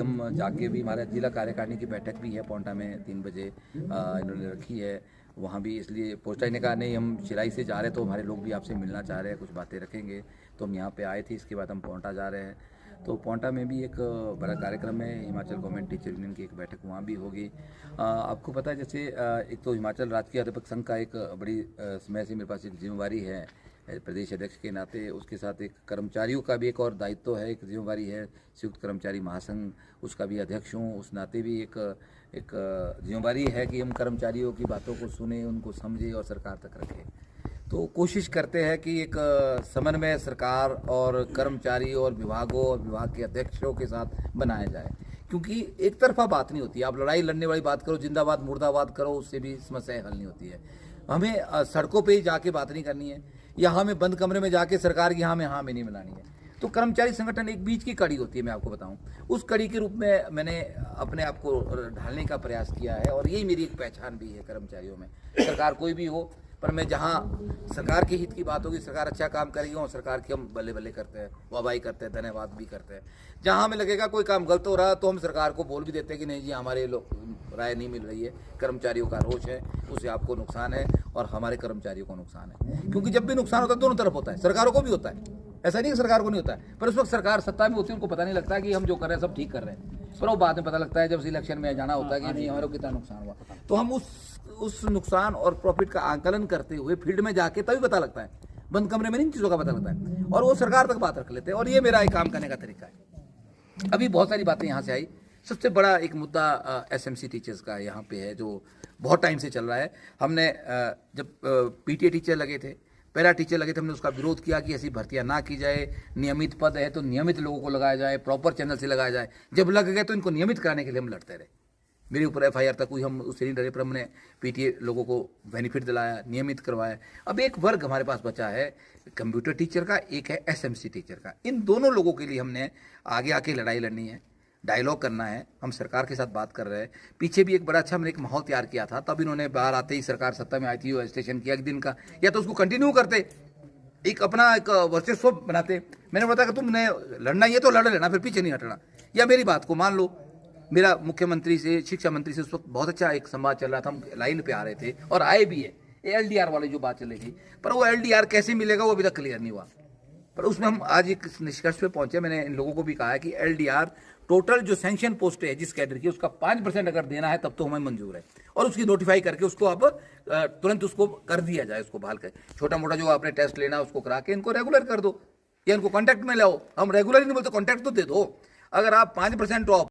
हम जाके भी हमारा जिला कार्यकारिणी की बैठक भी है पौंटा में 3 बजे इन्होंने रखी है। वहाँ भी इसलिए पोस्टा ने कहा नहीं हम शिलाई से जा रहे तो हमारे लोग भी आपसे मिलना चाह रहे हैं, कुछ बातें रखेंगे, तो हम यहाँ पे आए थे। इसके बाद हम पौंटा जा रहे हैं। तो पौंटा में भी एक बड़ा कार्यक्रम है, हिमाचल गवर्नमेंट टीचर यूनियन की एक बैठक वहाँ भी होगी। आपको पता है जैसे एक तो हिमाचल राजकीय अध्यापक संघ का एक बड़ी समय से मेरे पास एक जिम्मेवारी है प्रदेश अध्यक्ष के नाते, उसके साथ एक कर्मचारियों का भी एक और दायित्व है, एक जिम्मेवारी है संयुक्त कर्मचारी महासंघ, उसका भी अध्यक्ष हूँ। उस नाते भी एक जिम्मेवारी है कि हम कर्मचारियों की बातों को सुने, उनको समझे और सरकार तक रखें। तो कोशिश करते हैं कि एक समन्वय सरकार और कर्मचारी और विभागों और विभाग के अध्यक्षों के साथ बनाया जाए, क्योंकि एक तरफा बात नहीं होती है। आप लड़ाई लड़ने वाली बात करो, जिंदाबाद मुर्दाबाद करो, उससे भी समस्याएं हल नहीं होती है। हमें सड़कों पे ही जाके बात नहीं करनी है, या हमें बंद कमरे में जाके सरकार की हाँ में नहीं मिलानी है। तो कर्मचारी संगठन एक बीच की कड़ी होती है। मैं आपको बताऊं, उस कड़ी के रूप में मैंने अपने आप को ढालने का प्रयास किया है, और यही मेरी एक पहचान भी है कर्मचारियों में। सरकार कोई भी हो, पर मैं जहाँ सरकार के हित की बात होगी, सरकार अच्छा काम करेगी और सरकार की हम बल्ले बल्ले करते हैं, वाहवाही करते हैं, धन्यवाद भी करते हैं। जहाँ हमें लगेगा कोई काम गलत हो रहा है तो हम सरकार को बोल भी देते हैं कि नहीं जी हमारे लोग राय नहीं मिल रही है, कर्मचारियों का रोष है, उससे आपको नुकसान है और हमारे कर्मचारियों को नुकसान है। क्योंकि जब भी नुकसान होता है दोनों तरफ होता है, सरकारों को भी होता है, ऐसा नहीं कि सरकार को नहीं होता है। पर उस वक्त सरकार सत्ता में होती है, उनको पता नहीं लगता कि हम जो कर रहे हैं सब ठीक कर रहे हैं, पर वो बाद में पता लगता है जब इलेक्शन में जाना होता है कि नहीं हमारे को कितना नुकसान हुआ। तो हम उस नुकसान और प्रॉफिट का आंकलन करते हुए फील्ड में जाके तभी पता लगता है, बंद कमरे में नहीं चीज़ों का पता लगता है, और वो सरकार तक बात रख लेते हैं। और ये मेरा एक काम करने का तरीका है। अभी बहुत सारी बातें यहाँ से आई। सबसे बड़ा एक मुद्दा एसएमसी टीचर्स का यहाँ पे है, जो बहुत टाइम से चल रहा है। हमने जब पीटीए टीचर लगे थे, पैरा टीचर लगे थे, हमने उसका विरोध किया कि ऐसी भर्तियां ना की जाए। नियमित पद है तो नियमित लोगों को लगाया जाए, प्रॉपर चैनल से लगाया जाए। जब लग गए तो इनको नियमित कराने के लिए हम लड़ते रहे। मेरे ऊपर एफआईआर तक हुई, हम उससे नहीं डरे, पर हमने पीटीए लोगों को बेनिफिट दिलाया, नियमित करवाया। अब एक वर्ग हमारे पास बचा है कंप्यूटर टीचर का, एक है एसएमसी टीचर का। इन दोनों लोगों के लिए हमने आगे आके लड़ाई लड़नी है, डायलॉग करना है। हम सरकार के साथ बात कर रहे हैं। पीछे भी एक बड़ा अच्छा हमने एक माहौल तैयार किया था, तब इन्होंने बाहर आते ही सरकार सत्ता में आई थी, रजिस्ट्रेशन किया एक दिन का, या तो उसको कंटिन्यू करते, एक अपना एक वर्चस्व बनाते। मैंने बताया कि तुमने लड़ना ही है तो लड़ लेना, फिर पीछे नहीं हटना। या मेरी बात को मान लो, मेरा मुख्यमंत्री से, शिक्षा मंत्री से उस वक्त बहुत अच्छा एक संवाद चल रहा था, हम लाइन पे आ रहे थे और आए भी है। एलडीआर वाली जो बात चल रही थी, पर वो एलडीआर कैसे मिलेगा वो अभी तक क्लियर नहीं हुआ। पर उसमें हम आज एक निष्कर्ष पे पहुंचे। मैंने इन लोगों को भी कहा है कि एलडीआर टोटल जो सैंक्शन पोस्ट है जिस कैडर की, उसका 5% अगर देना है तब तो हमें मंजूर है, और उसकी नोटिफाई करके उसको अब तुरंत उसको कर दिया जाए, उसको बहाल कर। छोटा मोटा जो आपने टेस्ट लेना है उसको करा के इनको रेगुलर कर दो, या इनको कॉन्टैक्ट में लाओ। हम रेगुलर नहीं बोलते, कॉन्टैक्ट तो दे दो। अगर आप 5% ऑफ